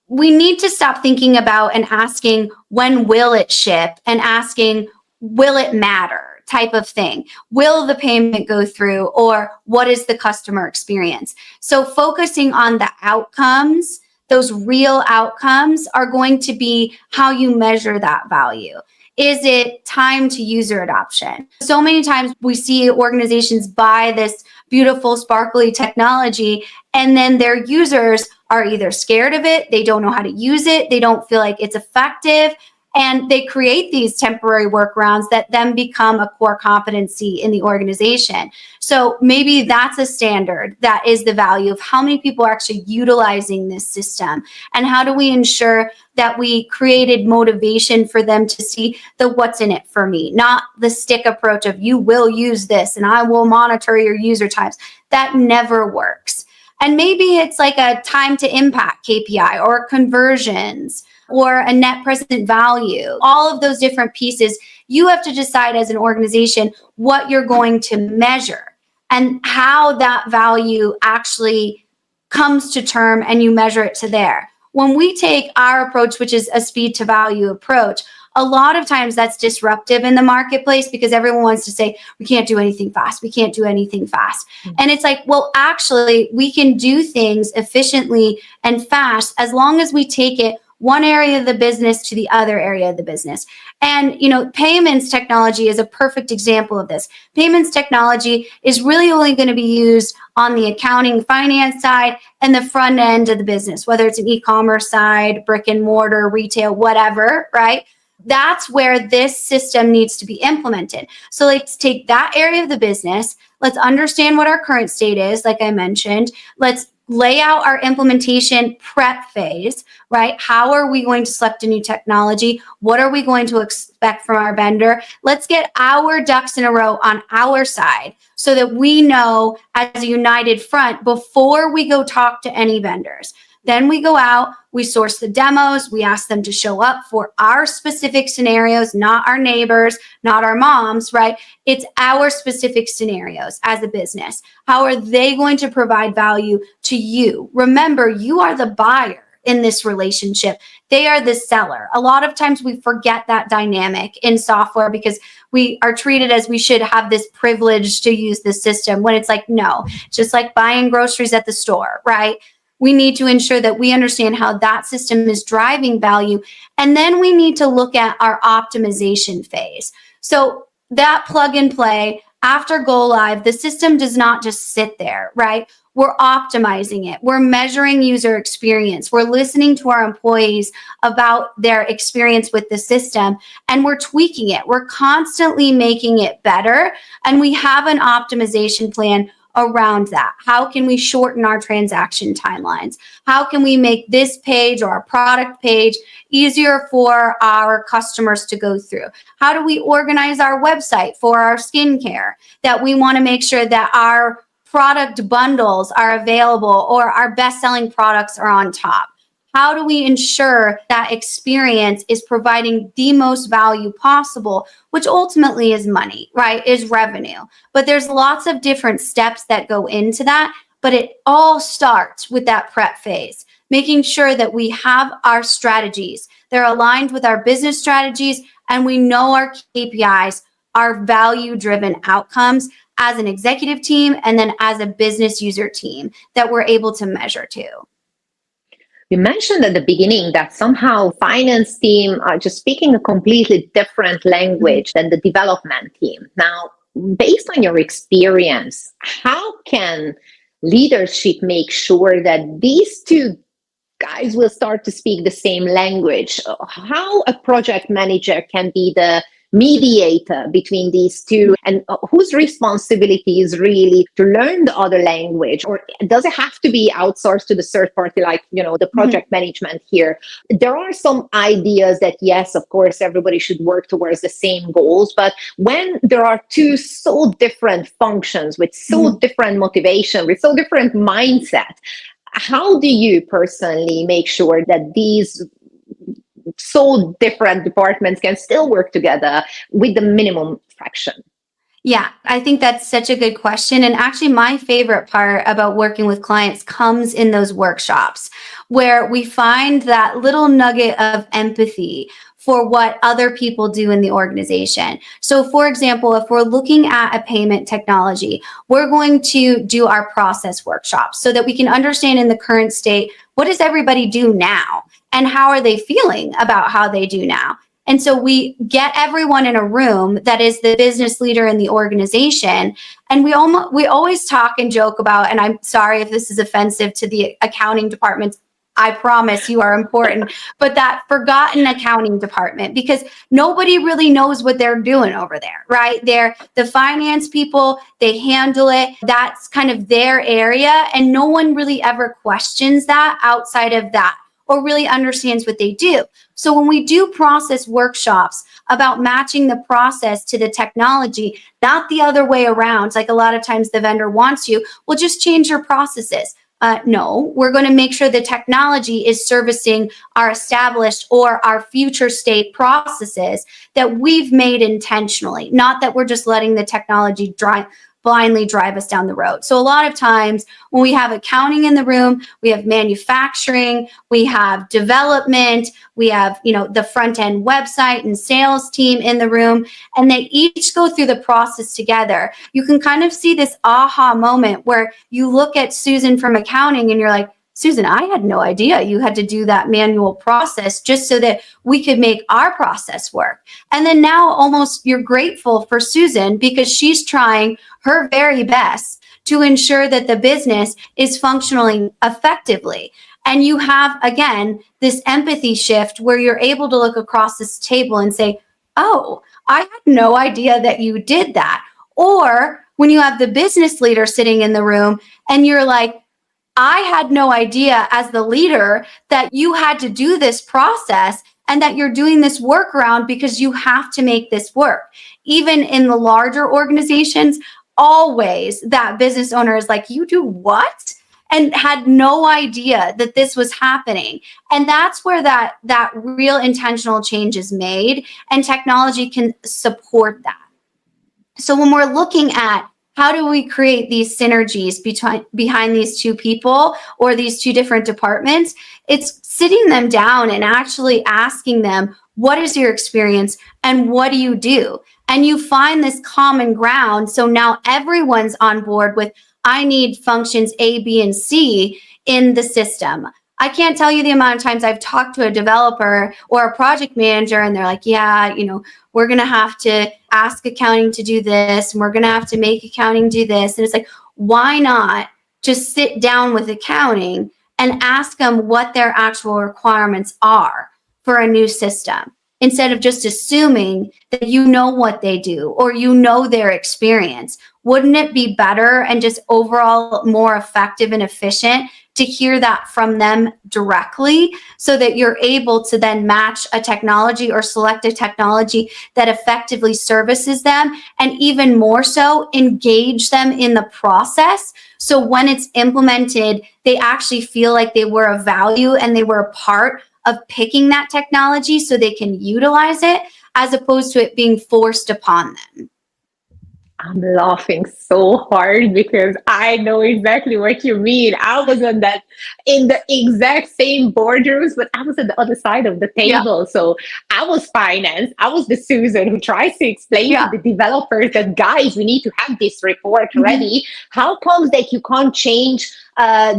we need to stop thinking about and asking, when will it ship, and asking, will it matter? Type of thing. Will the payment go through, or what is the customer experience? So focusing on the outcomes, those real outcomes are going to be how you measure that value. Is it time to user adoption? So many times we see organizations buy this beautiful, sparkly technology, and then their users are either scared of it, they don't know how to use it, they don't feel like it's effective, and they create these temporary workarounds that then become a core competency in the organization. So maybe that's a standard. That is the value of how many people are actually utilizing this system. And how do we ensure that we created motivation for them to see the what's in it for me, not the stick approach of you will use this and I will monitor your user times. That never works. And maybe it's like a time to impact KPI or conversions or a net present value. All of those different pieces, you have to decide as an organization what you're going to measure and how that value actually comes to term, and you measure it to there. When we take our approach, which is a speed to value approach, a lot of times that's disruptive in the marketplace because everyone wants to say, we can't do anything fast. We can't do anything fast. And it's like, well, actually, we can do things efficiently and fast as long as we take it one area of the business to the other area of the business. And, payments technology is a perfect example of this. Payments technology is really only going to be used on the accounting, finance side and the front end of the business, whether it's an e-commerce side, brick and mortar, retail, whatever, right? That's where this system needs to be implemented. So let's take that area of the business. Let's understand what our current state is, like I mentioned. Let's lay out our implementation prep phase, right? How are we going to select a new technology? What are we going to expect from our vendor? Let's get our ducks in a row on our side so that we know as a united front before we go talk to any vendors. Then we go out, we source the demos, we ask them to show up for our specific scenarios, not our neighbors, not our moms, right? It's our specific scenarios as a business. How are they going to provide value to you? Remember, you are the buyer in this relationship. They are the seller. A lot of times we forget that dynamic in software because we are treated as we should have this privilege to use the system, when it's like, no, just like buying groceries at the store, right? We need to ensure that we understand how that system is driving value. And then we need to look at our optimization phase. So that plug and play after go live, the system does not just sit there, right? We're optimizing it. We're measuring user experience. We're listening to our employees about their experience with the system, and we're tweaking it. We're constantly making it better. And we have an optimization plan around that. How can we shorten our transaction timelines? How can we make this page or our product page easier for our customers to go through? How do we organize our website for our skincare, that we want to make sure that our product bundles are available or our best-selling products are on top? How do we ensure that experience is providing the most value possible, which ultimately is money, right? Is revenue. But there's lots of different steps that go into that, but it all starts with that prep phase, making sure that we have our strategies. They're aligned with our business strategies, and we know our KPIs, our value-driven outcomes as an executive team and then as a business user team that we're able to measure to. You mentioned at the beginning that somehow finance team are just speaking a completely different language than the development team. Now, based on your experience, how can leadership make sure that these two guys will start to speak the same language? How a project manager can be the mediator between these two, and whose responsibility is really to learn the other language, or does it have to be outsourced to the third party, like the project management here? There are some ideas that yes, of course, everybody should work towards the same goals, but when there are two so different functions with so different motivation, with so different mindset, how do you personally make sure that these so different departments can still work together with the minimum friction? Yeah, I think that's such a good question. And actually, my favorite part about working with clients comes in those workshops where we find that little nugget of empathy for what other people do in the organization. So for example, if we're looking at a payment technology, we're going to do our process workshops so that we can understand in the current state, what does everybody do now? And how are they feeling about how they do now? And so we get everyone in a room that is the business leader in the organization. And we always talk and joke about, and I'm sorry if this is offensive to the accounting departments, I promise you are important, but that forgotten accounting department, because nobody really knows what they're doing over there, right? They're the finance people, they handle it. That's kind of their area. And no one really ever questions that outside of that, or really understands what they do. So when we do process workshops about matching the process to the technology, not the other way around, like a lot of times the vendor wants you, well, just change your processes. No, we're going to make sure the technology is servicing our established or our future state processes that we've made intentionally, not that we're just letting the technology blindly drive us down the road. So a lot of times when we have accounting in the room, we have manufacturing, we have development, we have, the front end website and sales team in the room, and they each go through the process together. You can kind of see this aha moment where you look at Susan from accounting and you're like, Susan, I had no idea you had to do that manual process just so that we could make our process work. And then now almost you're grateful for Susan because she's trying her very best to ensure that the business is functioning effectively. And you have, again, this empathy shift where you're able to look across this table and say, oh, I had no idea that you did that. Or when you have the business leader sitting in the room and you're like, I had no idea as the leader that you had to do this process and that you're doing this workaround because you have to make this work. Even in the larger organizations, always that business owner is like, you do what? And had no idea that this was happening. And that's where that real intentional change is made, and technology can support that. So when we're looking at how do we create these synergies behind these two people or these two different departments, it's sitting them down and actually asking them, what is your experience and what do you do? And you find this common ground. So now everyone's on board with, I need functions A, B, and C in the system. I can't tell you the amount of times I've talked to a developer or a project manager and they're like, yeah, we're going to have to ask accounting to do this, and we're going to have to make accounting do this. And it's like, why not just sit down with accounting and ask them what their actual requirements are for a new system, instead of just assuming that you know what they do or their experience? Wouldn't it be better and just overall more effective and efficient to hear that from them directly, so that you're able to then match a technology or select a technology that effectively services them, and even more so engage them in the process? So when it's implemented, they actually feel like they were of value and they were a part of picking that technology so they can utilize it, as opposed to it being forced upon them. I'm laughing so hard because I know exactly what you mean. I was in the exact same boardrooms, but I was at the other side of the Yeah. table. So I was finance. I was the Susan who tries to explain Yeah. to the developers that, guys, we need to have this report ready. How comes that you can't change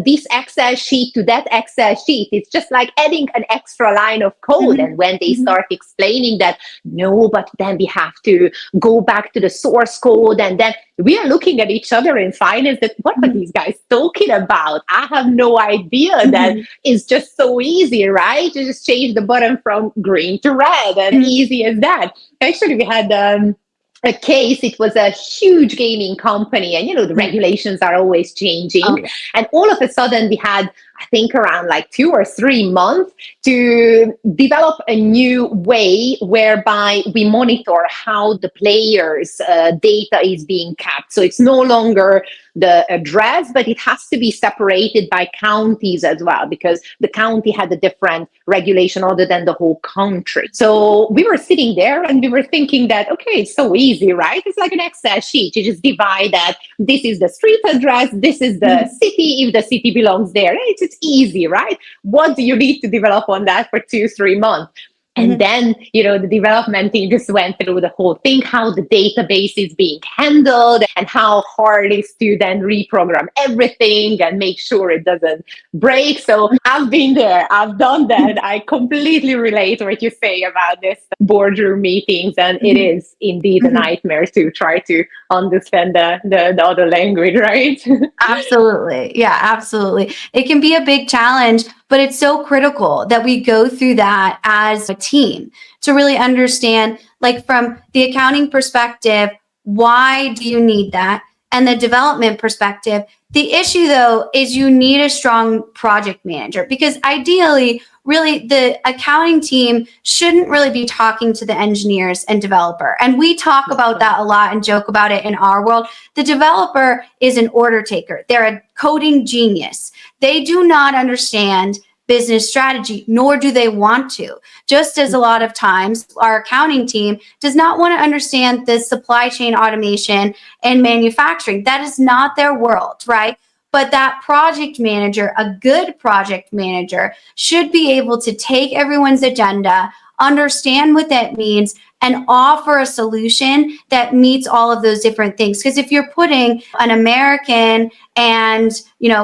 this Excel sheet to that Excel sheet? It's just like adding an extra line of code. And when they start explaining that, no, but then we have to go back to the source code, and then we are looking at each other in finance that, what are these guys talking about? I have no idea. That is just so easy, right? You just change the button from green to red, and easy as that. Actually, we had a case. It was a huge gaming company, and the regulations are always changing. Oh, yeah. And all of a sudden we had, I think, around like 2 or 3 months to develop a new way whereby we monitor how the players' data is being kept. So it's no longer the address, but it has to be separated by counties as well, because the county had a different regulation other than the whole country. So we were sitting there and we were thinking that, okay, it's so easy, right? It's like an Excel sheet. You just divide that. This is the street address. This is the city, if the city belongs there. It's easy, right? What do you need to develop on that for 2-3 months? And then, the development team just went through the whole thing, how the database is being handled and how hard it is to then reprogram everything and make sure it doesn't break. So I've been there. I've done that. I completely relate what you say about this boardroom meetings. And it is indeed a nightmare to try to understand the other language, right? Absolutely. Yeah, absolutely. It can be a big challenge, but it's so critical that we go through that as a team to really understand, like from the accounting perspective, why do you need that? And the development perspective. The issue, though, is you need a strong project manager, because ideally, really, the accounting team shouldn't really be talking to the engineers and developer. And we talk about that a lot and joke about it in our world. The developer is an order taker. They're a coding genius. They do not understand business strategy, nor do they want to. Just as a lot of times our accounting team does not want to understand the supply chain automation and manufacturing. That is not their world, right? But that project manager, a good project manager, should be able to take everyone's agenda, understand what that means, and offer a solution that meets all of those different things. Because if you're putting an American and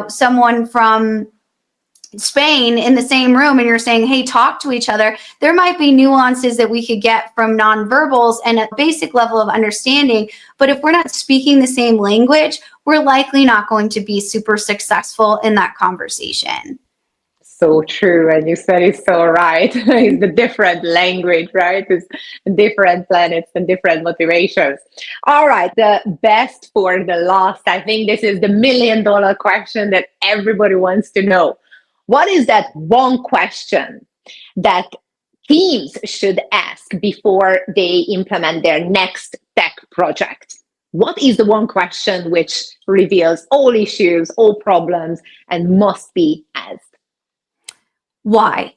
someone from Spain in the same room and you're saying, hey, talk to each other, there might be nuances that we could get from nonverbals and a basic level of understanding. But if we're not speaking the same language, we're likely not going to be super successful in that conversation. So true. And you said it's so right. It's the different language, right? It's different planets and different motivations. All right. The best for the last. I think this is the $1 million question that everybody wants to know. What is that one question that teams should ask before they implement their next tech project? What is the one question which reveals all issues, all problems, and must be asked? Why?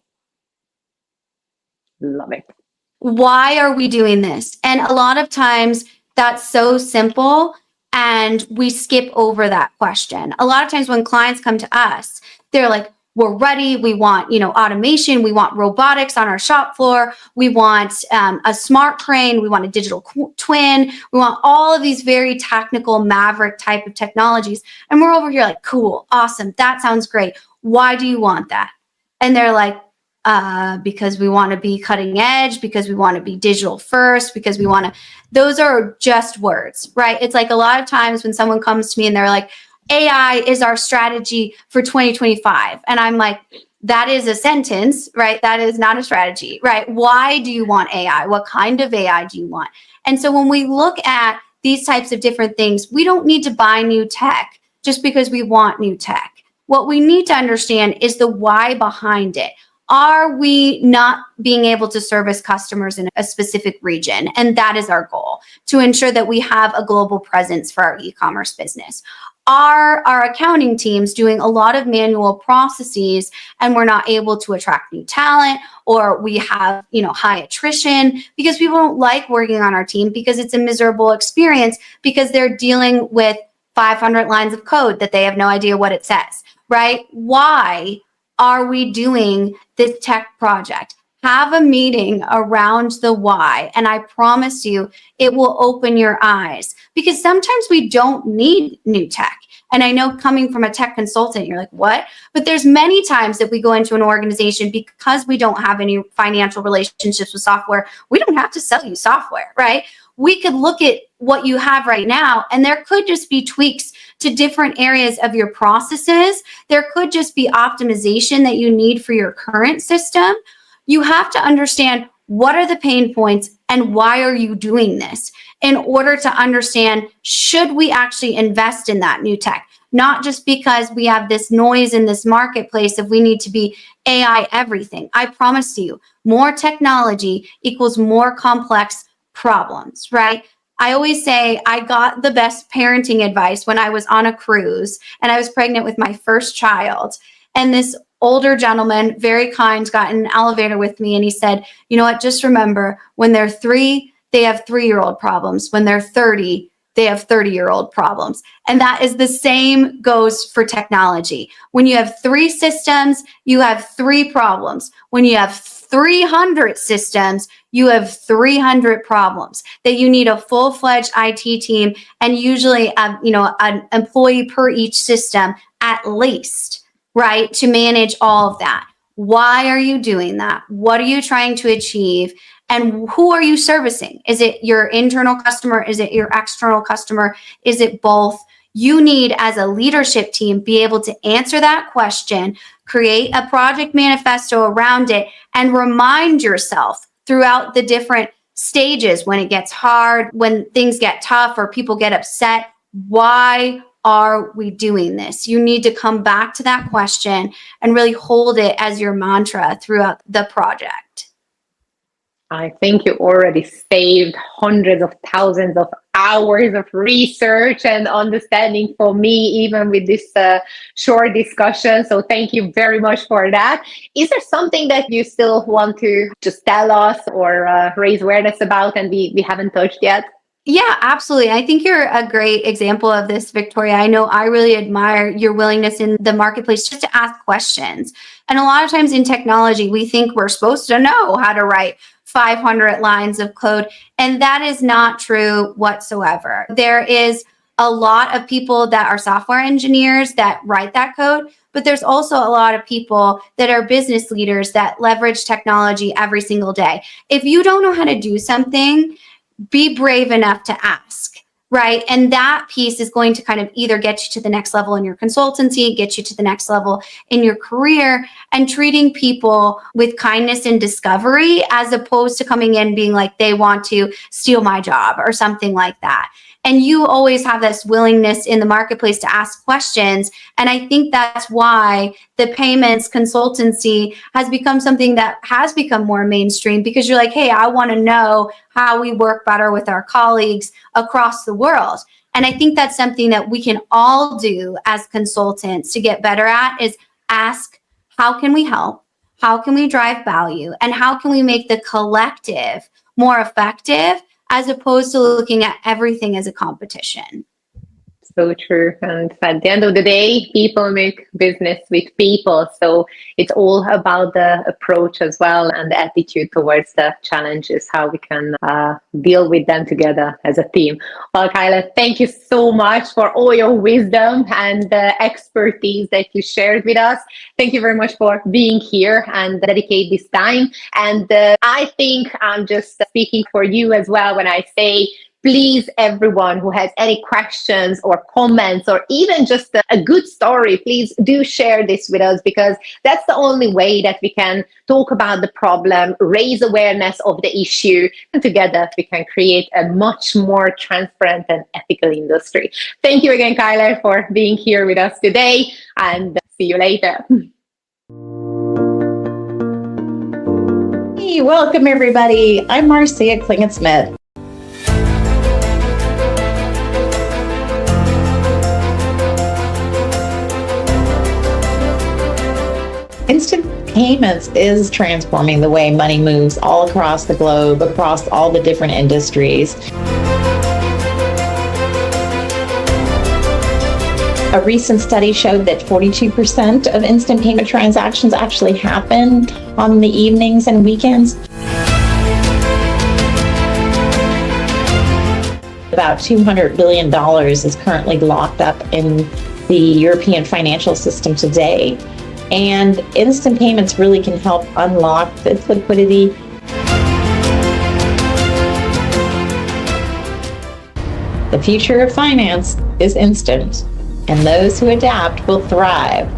Love it. Why are we doing this? And a lot of times that's so simple and we skip over that question. A lot of times when clients come to us, they're like, we're ready. We want, automation. We want robotics on our shop floor. We want a smart crane. We want a digital twin. We want all of these very technical maverick type of technologies. And we're over here like, cool, awesome. That sounds great. Why do you want that? And they're like, because we want to be cutting edge, because we want to be digital first, because we want to, those are just words, right? It's like a lot of times when someone comes to me and they're like, AI is our strategy for 2025. And I'm like, that is a sentence, right? That is not a strategy, right? Why do you want AI? What kind of AI do you want? And so when we look at these types of different things, we don't need to buy new tech just because we want new tech. What we need to understand is the why behind it. Are we not being able to service customers in a specific region? And that is our goal, to ensure that we have a global presence for our e-commerce business. are our accounting teams doing a lot of manual processes and we're not able to attract new talent, or we have, high attrition because people don't like working on our team because it's a miserable experience because they're dealing with 500 lines of code that they have no idea what it says, right? Why are we doing this tech project? Have a meeting around the why, and I promise you it will open your eyes, because sometimes we don't need new tech. And I know, coming from a tech consultant, you're like, what? But there's many times that we go into an organization because we don't have any financial relationships with software. We don't have to sell you software, right? We could look at what you have right now, and there could just be tweaks to different areas of your processes. There could just be optimization that you need for your current system. You have to understand what are the pain points and why are you doing this in order to understand, should we actually invest in that new tech? Not just because we have this noise in this marketplace if we need to be AI everything. I promise you, more technology equals more complex problems, right? I always say I got the best parenting advice when I was on a cruise and I was pregnant with my first child. And this older gentleman, very kind, got in an elevator with me and he said, you know what, just remember, when they're 3, they have 3-year-old problems. When they're 30, they have 30-year-old problems. And that is the same goes for technology. When you have 3 systems, you have 3 problems. When you have 300 systems, you have 300 problems that you need a full-fledged IT team, and usually, an employee per each system at least, right, to manage all of that. Why are you doing that? What are you trying to achieve? And who are you servicing? Is it your internal customer? Is it your external customer? Is it both? You need, as a leadership team, be able to answer that question, create a project manifesto around it, and remind yourself throughout the different stages, when it gets hard, when things get tough, or people get upset, why are we doing this? You need to come back to that question and really hold it as your mantra throughout the project. I think you already saved hundreds of thousands of hours of research and understanding for me, even with this short discussion. So thank you very much for that. Is there something that you still want to just tell us or raise awareness about and we haven't touched yet? Yeah, absolutely. I think you're a great example of this, Victoria. I know I really admire your willingness in the marketplace just to ask questions. And a lot of times in technology, we think we're supposed to know how to write 500 lines of code, and that is not true whatsoever. There is a lot of people that are software engineers that write that code, but there's also a lot of people that are business leaders that leverage technology every single day. If you don't know how to do something, be brave enough to ask, right? And that piece is going to kind of either get you to the next level in your consultancy, get you to the next level in your career, and treating people with kindness and discovery, as opposed to coming in being like they want to steal my job or something like that. And you always have this willingness in the marketplace to ask questions. And I think that's why the payments consultancy has become something that has become more mainstream, because you're like, hey, I want to know how we work better with our colleagues across the world. And I think that's something that we can all do as consultants to get better at, is ask, how can we help? How can we drive value? And how can we make the collective more effective, as opposed to looking at everything as a competition? So true. And at the end of the day, people make business with people. So it's all about the approach as well, and the attitude towards the challenges, how we can deal with them together as a team. Well, Kyla, thank you so much for all your wisdom and the expertise that you shared with us. Thank you very much for being here and dedicate this time. And I think I'm just speaking for you as well when I say, please, everyone who has any questions or comments, or even just a good story, please do share this with us, because that's the only way that we can talk about the problem, raise awareness of the issue, and together we can create a much more transparent and ethical industry. Thank you again, Kyla, for being here with us today, and see you later. Hey, welcome everybody. I'm Marcia Klingon-Smith. Instant payments is transforming the way money moves all across the globe, across all the different industries. A recent study showed that 42% of instant payment transactions actually happen on the evenings and weekends. About $200 billion is currently locked up in the European financial system today. And instant payments really can help unlock this liquidity. The future of finance is instant, and those who adapt will thrive.